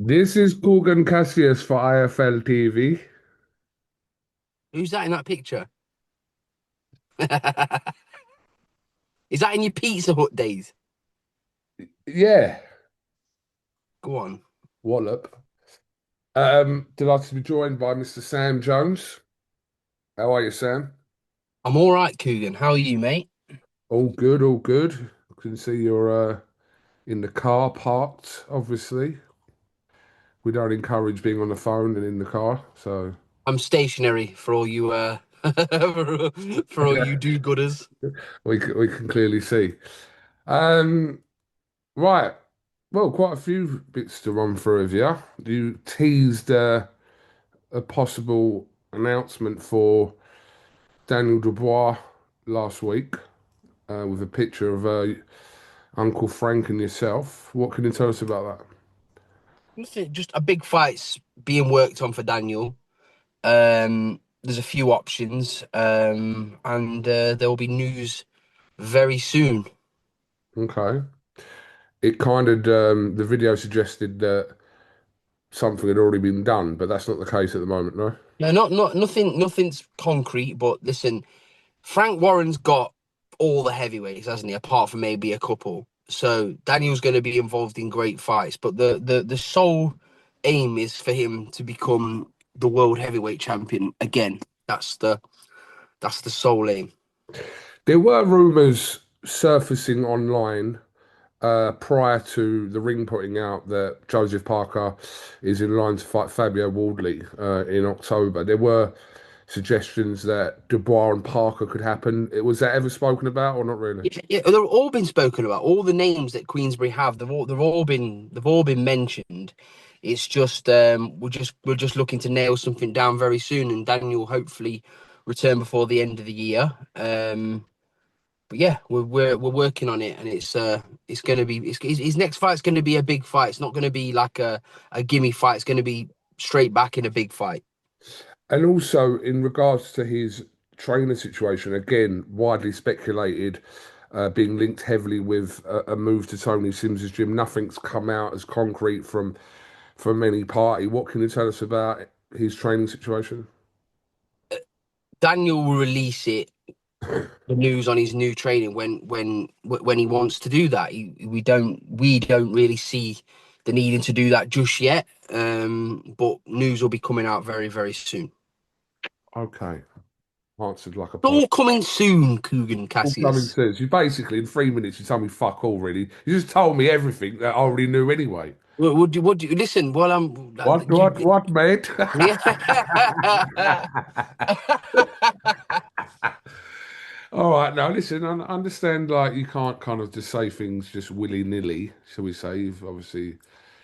This is KUGAN CASSIUS for IFLTV. Who's that in that picture? Is that in your Pizza Hut days? Yeah, Go on. Wallop. Delighted to be joined by Mr. Sam Jones. How are you, Sam? I'm all right, Coogan. How are you, mate? All good, all good. I can see you're in the car parked, obviously. We don't encourage being on the phone and in the car, so I'm stationary for all you for all you do-gooders. we can clearly see. Um, right. Well, quite a few bits to run through of you. You teased a possible announcement for Daniel Dubois last week with a picture of Uncle Frank and yourself. What can you tell us about Nothing, just a big fight's being worked on for Daniel. There's a few options, and there will be news very soon. that? Okay. It kind of, the video suggested that something had already been done, but that's not the case at the moment, no? No, not nothing. Nothing's concrete. But listen, Frank Warren's got all the heavyweights, hasn't he? Apart from maybe a couple. So Daniel's going to be involved in great fights, but the sole aim is for him to become the world heavyweight champion again. That's the sole aim. There were rumours surfacing online prior to the ring putting out that Joseph Parker is in line to fight Fabio Wardley in October. There were suggestions that Dubois and Parker could happen. Was that ever spoken about or not really? Yeah, they've all been spoken about. All the names that Queensberry have, they've all been mentioned. It's just we're just looking to nail something down very soon, and Daniel will hopefully return before the end of the year. But yeah, we're working on it, and it's gonna be his next fight's gonna be a big fight. It's not gonna be like a gimme fight. It's gonna be straight back in a big fight. And also in regards to his trainer situation, again, widely speculated, being linked heavily with a move to Tony Sims's gym. Nothing's come out as concrete from any party. What can you tell us about his training situation? Daniel will release the news on his new training when he wants to do that. We don't really see the needing to do that just yet. But news will be coming out very, very soon. Okay, answered like a pod. All coming soon, Coogan All coming Cassius. soon. You basically in 3 minutes you told me fuck all really. You just told me everything that I already knew anyway. Would you listen? Well, What, mate? yeah. All right, now listen, I understand like you can't kind of just say things just willy-nilly, shall we say? You've obviously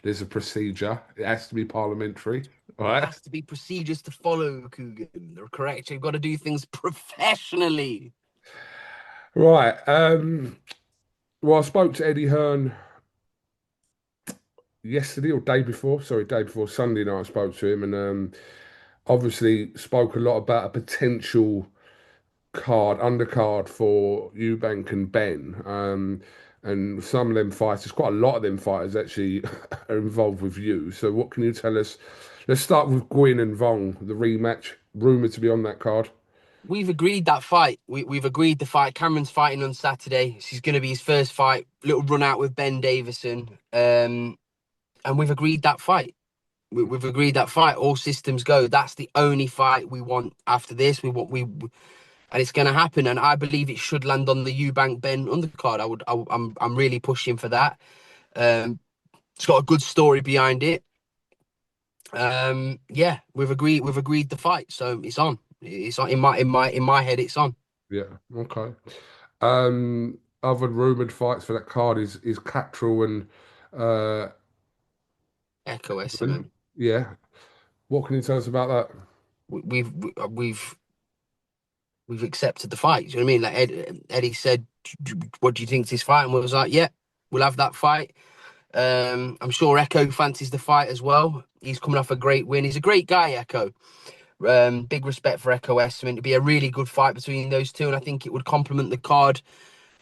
there's a procedure. It has to be parliamentary. All There right. has to be procedures to follow, Coogan. They're correct. You've got to do things professionally. Right. Well, I spoke to Eddie Hearn yesterday or day before, sorry, day before Sunday night I spoke to him and obviously spoke a lot about a potential undercard for Eubank and Benn. And some of them fighters, quite a lot of them fighters actually are involved with you. So what can you tell us? Let's start with Gwyn and Vong, the rematch, rumored to be on that card. We've agreed that fight. We've agreed the fight. Cameron's fighting on Saturday. This is going to be his first fight. Little run out with Ben Davison. And we've agreed that fight. We've agreed that fight. All systems go. That's the only fight we want after this. And it's going to happen. And I believe it should land on the Eubank Ben undercard. I'm really pushing for that. Um, it's got a good story behind it. Yeah, we've agreed the fight, so it's on. It's on in my head. It's on. Yeah, okay. Other rumored fights for that card is Catrell and uh Echo Gwyn. Esserman. Yeah. What can you tell us about that? We've accepted the fight. Do you know what I mean? Like Eddie said, "What do you think of this fight?" And we was like, "Yeah, we'll have that fight." I'm sure Echo fancies the fight as well. He's coming off a great win. He's a great guy, Echo. Big respect for Echo Esserman. It'd be a really good fight between those two, and I think it would complement the card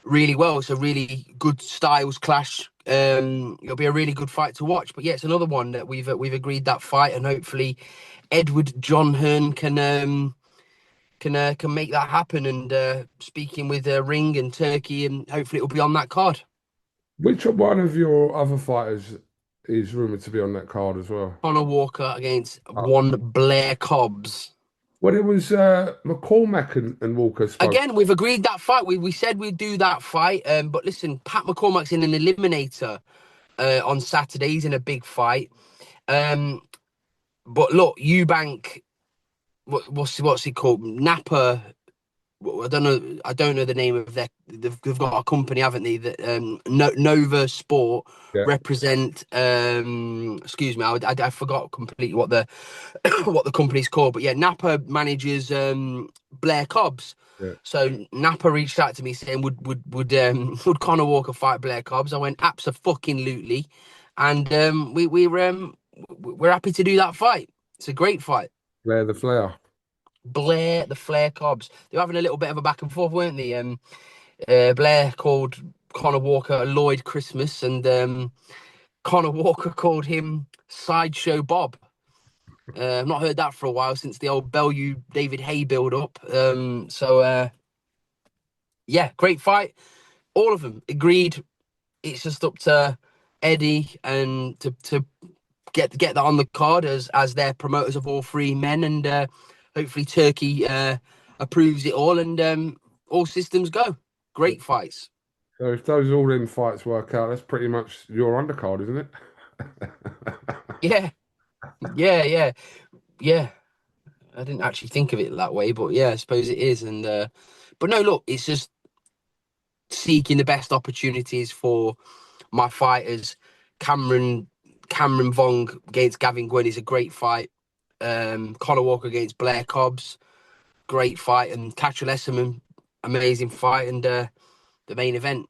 really well. It's a really good styles clash. It'll be a really good fight to watch. But yeah, it's another one that we've agreed that fight, and hopefully Edward John Hearn can make that happen. And speaking with Ring and Turkey, and hopefully it'll be on that card. Which one of your other fighters is rumored to be on that card as well? Conor Walker against Oh. one Blair Cobbs. Well, it was McCormack and Walker spoke. Again, we've agreed that fight. We said we'd do that fight. But listen, Pat McCormack's in an eliminator on Saturday. He's in a big fight. Um, but look, Eubank, what's it called? Napa. I don't know. I don't know the name of their. They've got a company, haven't they? That Nova Sport Yeah, represent. Excuse me, I forgot completely what the what the company's called. But yeah, Napa manages Blair Cobbs. yeah. So Napa reached out to me saying, would Conor Walker fight Blair Cobbs? I went absolutely, and we're happy to do that fight. It's a great fight. Blair the Flair. Blair the Flair Cobbs. They were having a little bit of a back and forth, weren't they? Blair called Conor Walker Lloyd Christmas, and Conor Walker called him Sideshow Bob. I've not heard that for a while since the old Bellew David Hay build up. Yeah, great fight. All of them agreed. It's just up to Eddie and to get that on the card as their promoters of all three men, and hopefully Turkey approves it all, and all systems go. Great fights. So if those all in fights work out, that's pretty much your undercard, isn't it? Yeah, yeah. Yeah. I didn't actually think of it that way, but yeah, I suppose it is. And but no, look, it's just seeking the best opportunities for my fighters. Cameron Cameron Vong against Gavin Gwynn is a great fight. Conor Walker against Blair Cobbs, great fight. And Catchell Esserman, amazing fight. And the main event,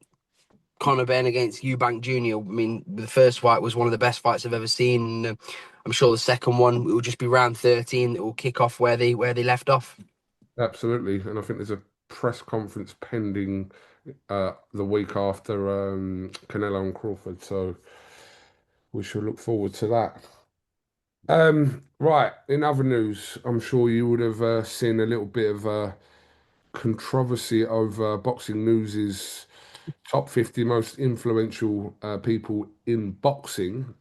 Conor Benn against Eubank Jr. I mean, the first fight was one of the best fights I've ever seen. And, I'm sure the second one will just be round 13. It will kick off where they left off. Absolutely. And I think there's a press conference pending the week after Canelo and Crawford. So we shall look forward to that. Right. In other news, I'm sure you would have seen a little bit of controversy over Boxing News's top 50 most influential people in boxing.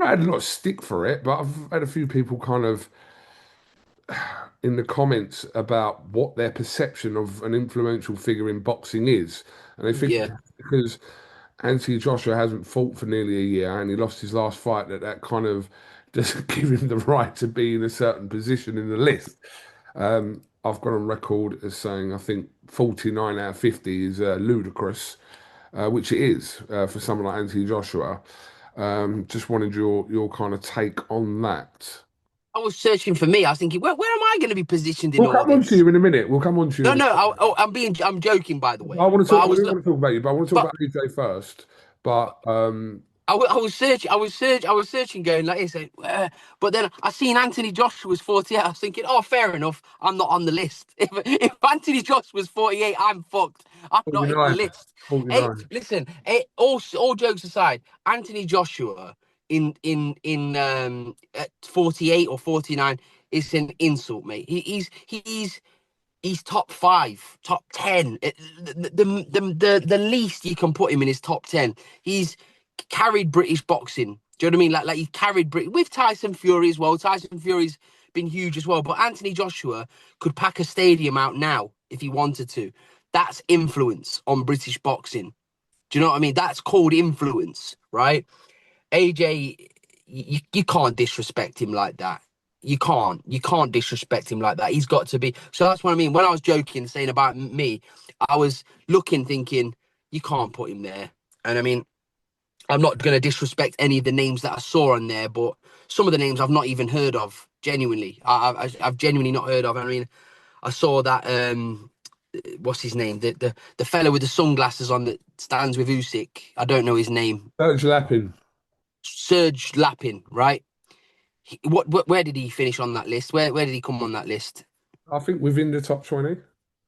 I had a lot of stick for it, but I've had a few people kind of in the comments about what their perception of an influential figure in boxing is. And they think Yeah. because Anthony Joshua hasn't fought for nearly a year and he lost his last fight, that kind of doesn't give him the right to be in a certain position in the list. I've got on record as saying I think 49 out of 50 is ludicrous, which it is for someone like Anthony Joshua. Just wanted your kind of take on that. I was searching for me. I was thinking, where am I going to be positioned in We'll all come on to this? you in a minute. We'll come on to you No, in a no. minute. I'm joking, by the I way. want to But talk. I I was, do want to talk about you, but I want to talk but about AJ first. But I was searching. I was searching, going like this. But then I seen Anthony Joshua was 48. I was thinking, oh, fair enough. I'm not on the list. If Anthony Joshua was 48, I'm fucked. I'm not in the 49, list. Hey, 49. listen. All jokes aside, Anthony Joshua in at 48 or 49 is an insult, mate. He's top five, top 10. The least you can put him in is top 10. He's carried British boxing. Do you know what I mean? Like he carried Brit with Tyson Fury as well. Tyson Fury's been huge as well. But Anthony Joshua could pack a stadium out now if he wanted to. That's influence on British boxing. Do you know what I mean? That's called influence, right? AJ, you can't disrespect him like that. You can't disrespect him like that. He's got to be. So that's what I mean. When I was joking, saying about me, I was looking, thinking, you can't put him there. And I mean, I'm not going to disrespect any of the names that I saw on there, but some of the names I've not even heard of. Genuinely, I've genuinely not heard of. I mean, I saw that. What's his name? The fellow with the sunglasses on that stands with Usyk. I don't know his name. Serge Lapin. Serge Lapin, right? Where did he finish on that list? Where did he come on that list? I think within the top 20.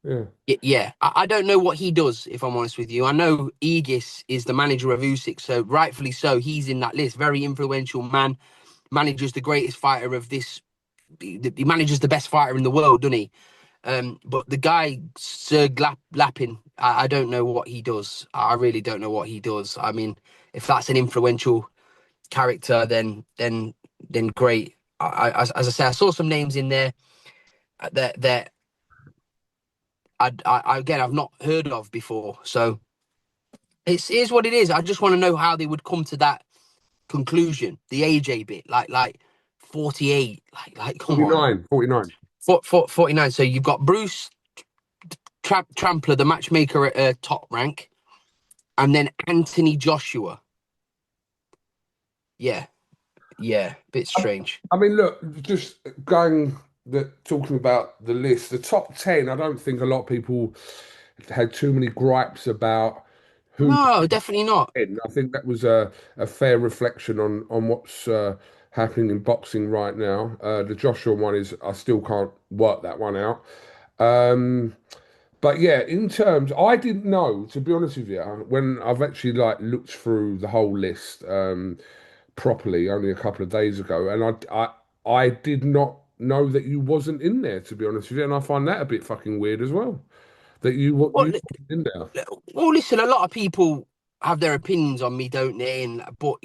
Yeah. Yeah, I don't know what he does, if I'm honest with you. I know Aegis is the manager of Usyk, so rightfully so, he's in that list. Very influential man, manages the greatest fighter of this. He manages the best fighter in the world, doesn't he? But the guy, Sir Lappin, I don't know what he does. I really don't know what he does. I mean, if that's an influential character, then great. As I say, I saw some names in there that again I've not heard of before. So here's what it is. I just want to know how they would come to that conclusion. The AJ bit, like 48, like come on, 49, 49. 49. So you've got Bruce Trampler, the matchmaker at top rank, and then Anthony Joshua. Yeah, yeah, bit strange. I mean, look, just talking about the list, the top 10, I don't think a lot of people had too many gripes about who No, definitely not. in. I think that was a fair reflection on what's happening in boxing right now. The Joshua one is, I still can't work that one out. Um, but yeah, in terms, I didn't know, to be honest with you, when I've actually like looked through the whole list properly only a couple of days ago, and I did not know that you wasn't in there, to be honest with you, and I find that a bit fucking weird as well. That Well, you wasn't in there. well, listen, a lot of people have their opinions on me, don't they? But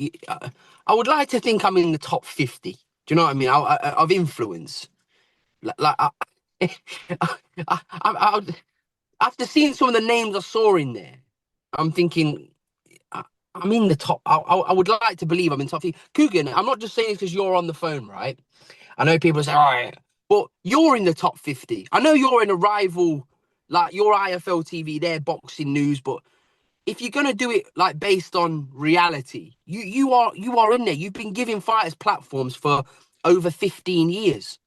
I would like to think I'm in the top 50. Do you know what I mean? Of influence. Like I, after seeing some of the names I saw in there, I'm thinking I'm in the top. I would like to believe I'm in top 50. KUGAN, I'm not just saying this because you're on the phone, right? I know people say, all right, but you're in the top 50. I know you're in a rival, like your IFLTV, their boxing news, but if you're gonna do it like based on reality, you are in there. You've been giving fighters platforms for over 15 years.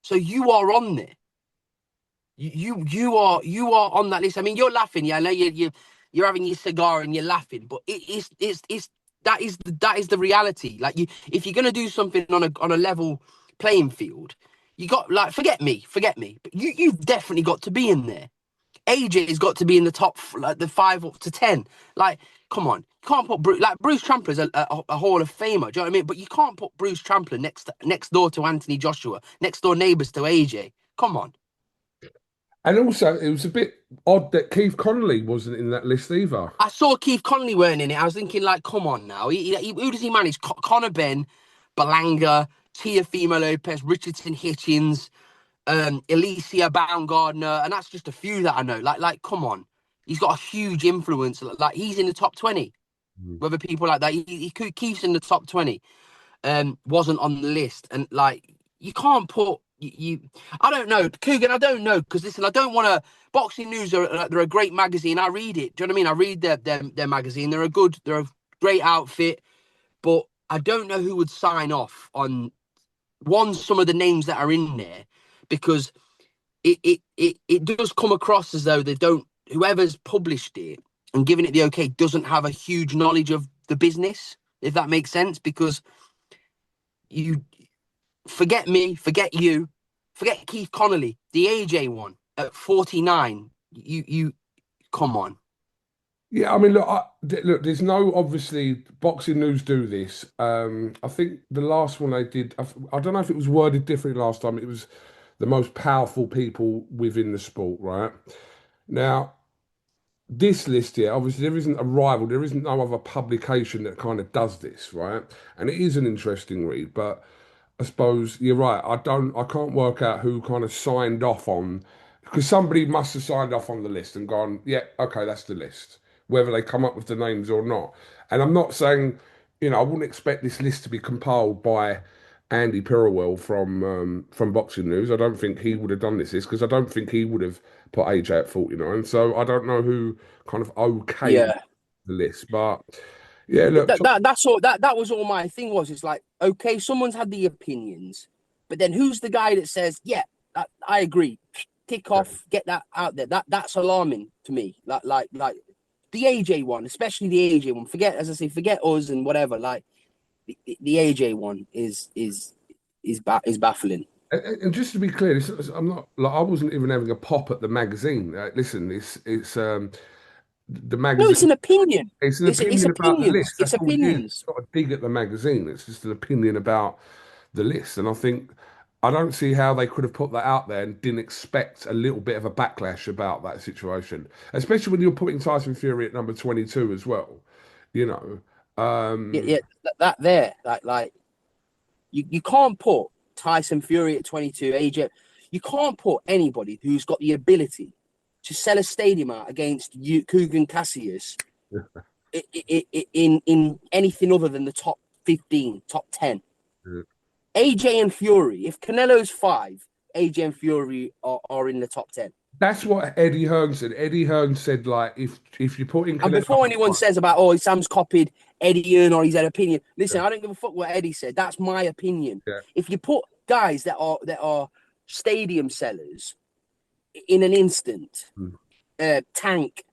So you are on there. You are on that list. I mean, you're laughing. Yeah, I know you're having your cigar and you're laughing, but it's that is the reality. Like if you're gonna do something on a level playing field, you got like forget me. But you've definitely got to be in there. AJ's got to be in the top, like the 5 up to 10. Like, come on, you can't put Bruce Trampler's a Hall of Famer. Do you know what I mean? But you can't put Bruce Trampler next door to Anthony Joshua, next door neighbours to AJ. Come on. And also, it was a bit odd that Keith Connolly wasn't in that list either. I saw Keith Connolly weren't in it. I was thinking, like, come on now. Who does he manage? Conor Benn, Balanga, Teofimo Lopez, Richardson Hitchens, Alicia Baumgardner, and that's just a few that I know. Come on. He's got a huge influence. Like, he's in the top 20. Mm. Whether people like that, Keith's in the top 20. Wasn't on the list. And, like, you can't put I don't know, KUGAN. I don't know because listen, I don't want to. Boxing News they're a great magazine. I read it. Do you know what I mean? I read their magazine. They're a great outfit, but I don't know who would sign off on some of the names that are in there because it does come across as though they don't. Whoever's published it and given it the okay doesn't have a huge knowledge of the business, if that makes sense. Because you forget me, forget you, forget Keith Connolly, the AJ one at 49. You come on. Yeah, I mean, look, look. There's no obviously boxing news do this. I think the last one they did, I don't know if it was worded differently last time. It was the most powerful people within the sport, right? Now, this list here, obviously, there isn't a rival. There isn't no other publication that kind of does this, right? And it is an interesting read, but I suppose you're right. I can't work out who kind of signed off on, because somebody must have signed off on the list and gone, yeah, okay, that's the list, whether they come up with the names or not. And I'm not saying, I wouldn't expect this list to be compiled by Andy Purwell from Boxing News. I don't think he would have done this list because I don't think he would have put AJ at 49. So I don't know who kind of okayed Yeah. the list, but yeah, look, That's all that was all my thing was. It's like, okay, someone's had the opinions, but then who's the guy that says, yeah, I agree. Tick off, get that out there. That's alarming to me. Like the AJ one, especially the AJ one. Forget, as I say, forget us and whatever. Like the AJ one is baffling. And just to be clear, I'm not like I wasn't even having a pop at the magazine. Listen, it's the No, it's magazine. an opinion. It's an It's opinion about the opinions. list. It's That's all it is. It's opinions. not a dig at the magazine. It's just an opinion about the list. And I think I don't see how they could have put that out there and didn't expect a little bit of a backlash about that situation, especially when you're putting Tyson Fury at number 22 as well. You know, Yeah, yeah, that there, like you can't put Tyson Fury at 22, AJ. You can't put anybody who's got the ability to sell a stadium out against you, KUGAN CASSIUS in anything other than the top 15, top 10. AJ and Fury, if Canelo's five, AJ and Fury are in the top 10. that's what Eddie Hearn said. Eddie Hearn said like if you put in And Canelo, before anyone says about, oh, Sam's copied Eddie Hearn or he's had opinion, listen, yeah, I don't give a fuck what Eddie said. That's my opinion. yeah, If you put guys that are stadium sellers in an instant, mm. Tank,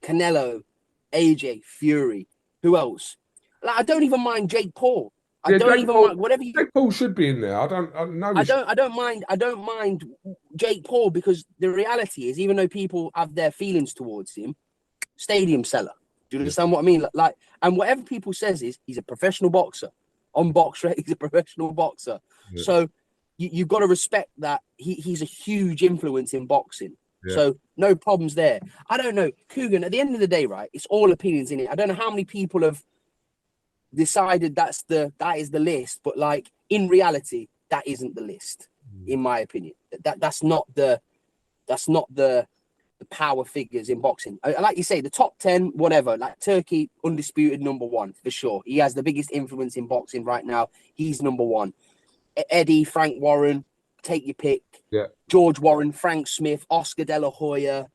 Canelo, AJ, Fury, who else? Like, I don't even mind Jake Paul. I Yeah. don't even mind whatever you. Jake Paul should be in there. I know he should. I don't mind. I don't mind Jake Paul because the reality is, even though people have their feelings towards him, stadium seller. Do you Yeah, understand what I mean? Like, and whatever people says is he's a professional boxer. On box rate, he's a professional boxer. yeah, So you've got to respect that he's a huge influence in boxing. yeah. So no problems there. I don't know, KUGAN. At the end of the day, right? It's all opinions in it. I don't know how many people have decided that is the list, but like in reality, that isn't the list, Mm. in my opinion. That's not the power figures in boxing. Like you say, the top 10, whatever, like Turkey, undisputed number one for sure. He has the biggest influence in boxing right now. He's number one. Eddie, Frank Warren, take your pick. Yeah. George Warren, Frank Smith, Oscar De La Hoya.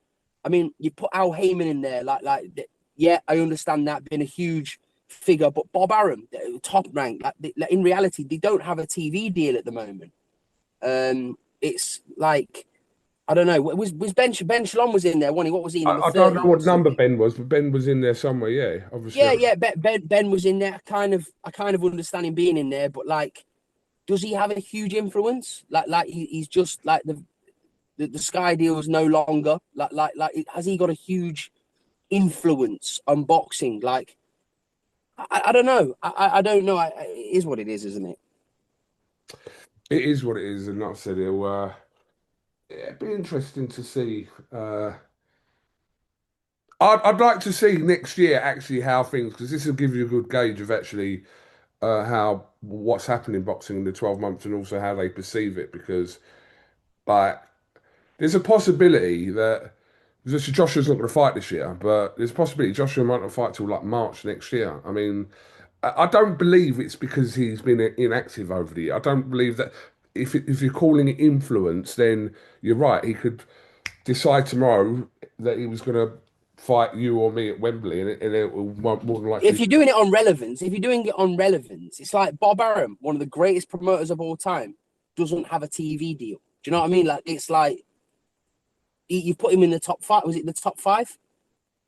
I mean, you put Al Heyman in there. Yeah, I understand that being a huge figure, but Bob Arum, top rank. Like in reality, they don't have a TV deal at the moment. It's like I don't know. Was Ben Shalom was in there? What was he, number I don't know 30 or what number something? Ben was, but Ben was in there somewhere. Yeah, obviously. Yeah, yeah. Ben was in there. I kind of understand him being in there, but like, does he have a huge influence? He's just like the Sky deal is no longer has he got a huge influence on boxing? Like, I don't know. I don't know. It is what it is, isn't it? It is what it is, and like I said, yeah, it'd be interesting to see. I'd like to see next year actually how things, because this will give you a good gauge of actually how what's happening in boxing in the 12 months and also how they perceive it. Because like there's a possibility that Joshua's not going to fight this year, but there's a possibility Joshua might not fight till like March next year. I mean, I don't believe it's because he's been inactive over the year. I don't believe that if you're calling it influence, then you're right. He could decide tomorrow that he was going to fight you or me at Wembley, and it will more than If likely. you're doing it on relevance, if you're doing it on relevance, it's like Bob Arum, one of the greatest promoters of all time, doesn't have a TV deal. Do you know what I mean? Like it's like you put him in the top five. Was it the top five?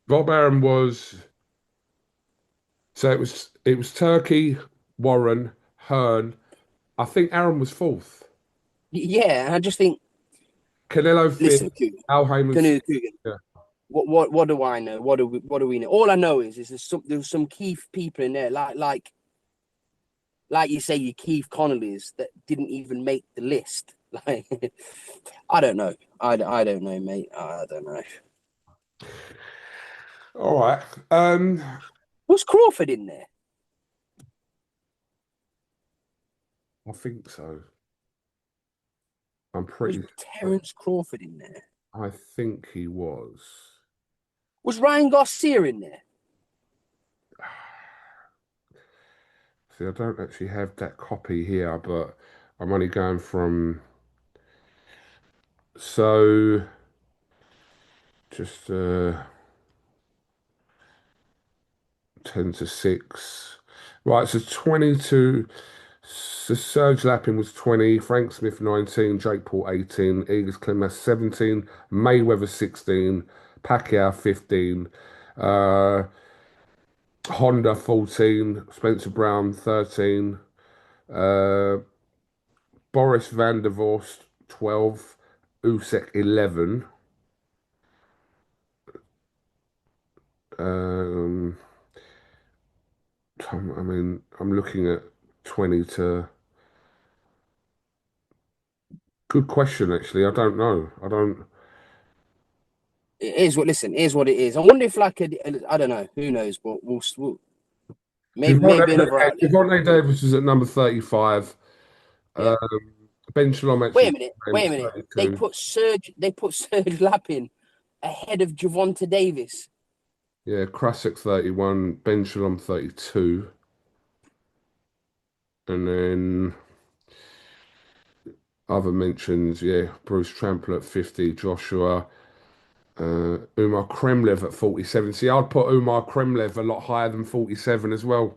Bob Arum was so it was Turkey, Warren, Hearn. I think Arum was fourth. Yeah, and I just think, Canelo fifth. listen, Coogan, Al Heyman sixth. Coogan. Yeah. What do I know? What do we know? All I know is there's some key people in there, like you say, your Keith Connollys that didn't even make the list. Like, I don't know. I don't know, mate. I don't know. All right. Was Crawford in there? I think so. I'm Was pretty sure. Terence Crawford in there? I think he was. Was Ryan Garcia in there? See, I don't actually have that copy here, but I'm only going from so just 10 to 6. Right, so 22. So Serge Lappin was 20, Frank Smith 19, Jake Paul 18, Egis Klimas 17, Mayweather 16, Pacquiao 15, uh, Honda 14, Spencer Brown 13, uh, Boris van der Vorst 12, Usyk 11. Um, I mean, I'm looking at 20 to. Good question, actually. I don't know. I don't. It is what. Listen, it is what it is. I wonder if like I don't know. Who knows? But we'll maybe another outlet. Devontae Davis is at number 35. Yeah. Um, Ben Shalom Wait actually a minute. named Wait a minute. 32. They put Serge Lapin ahead of Javonta Davis. Yeah, Krasik 31, Ben Shalom 32. And then other mentions, yeah, Bruce Trample at 50, Joshua, Umar Kremlev at 47. See, I'd put Umar Kremlev a lot higher than 47 as well.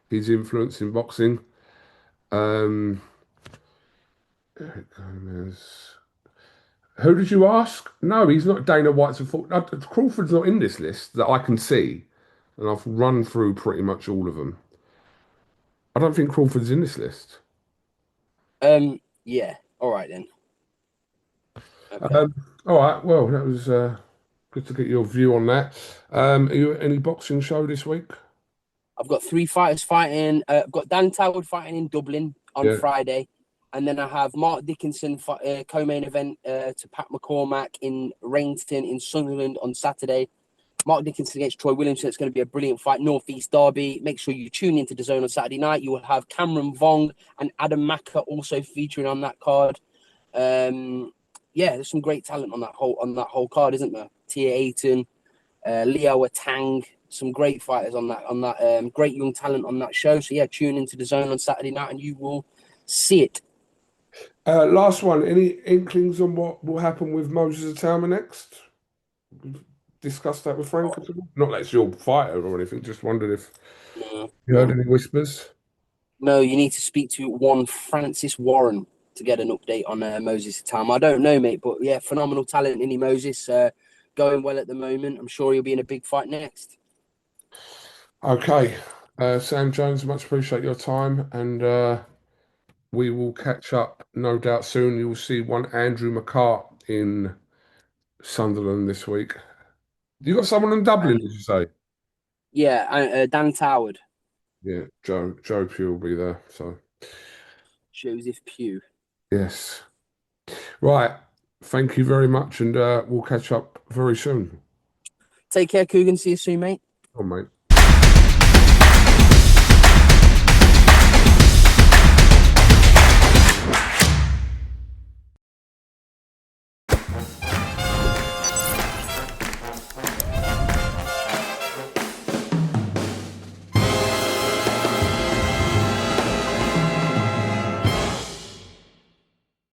His influence in boxing. Um, Eric Gomez. Who did you ask? No, he's not Dana White's. Crawford's not in this list that I can see, and I've run through pretty much all of them. I don't think Crawford's in this list. Yeah. All right then. Okay. Um, all right. Well, that was good to get your view on that. Are you at any boxing show this week? I've got three fighters fighting. I've got Dan Toward fighting in Dublin on Yeah. Friday, and then I have Mark Dickinson co-main event to Pat McCormack in Rainton in Sunderland on Saturday. Mark Dickinson against Troy Williamson. It's going to be a brilliant fight. Northeast Derby. Make sure you tune into the Zone on Saturday night. You will have Cameron Vong and Adam Maka also featuring on that card. Yeah, there's some great talent on that whole card, isn't there? Tia Ayton, Leo Tang, some great fighters on that great young talent on that show. So yeah, tune into the Zone on Saturday night and you will see it. Last one. Any inklings on what will happen with Moses Atama next? Discuss that with Frank at all? Not that it's your fighter or anything. Just wondered if No, you heard no, any whispers. no. You need to speak to one Francis Warren to get an update on Moses Atama. I don't know, mate, but yeah, phenomenal talent, Indy Moses. Going well at the moment. I'm sure he'll be in a big fight next. Okay. Sam Jones, much appreciate your time, and we will catch up no doubt soon. You will see one Andrew McCart in Sunderland this week. You got someone in Dublin, did you say? Yeah, Dan Toward, Yeah, Joe Pugh will be there. So Joseph Pugh. yes. Right. Thank you very much, and we'll catch up very soon. Take care, Coogan. See you soon, mate. Oh, mate.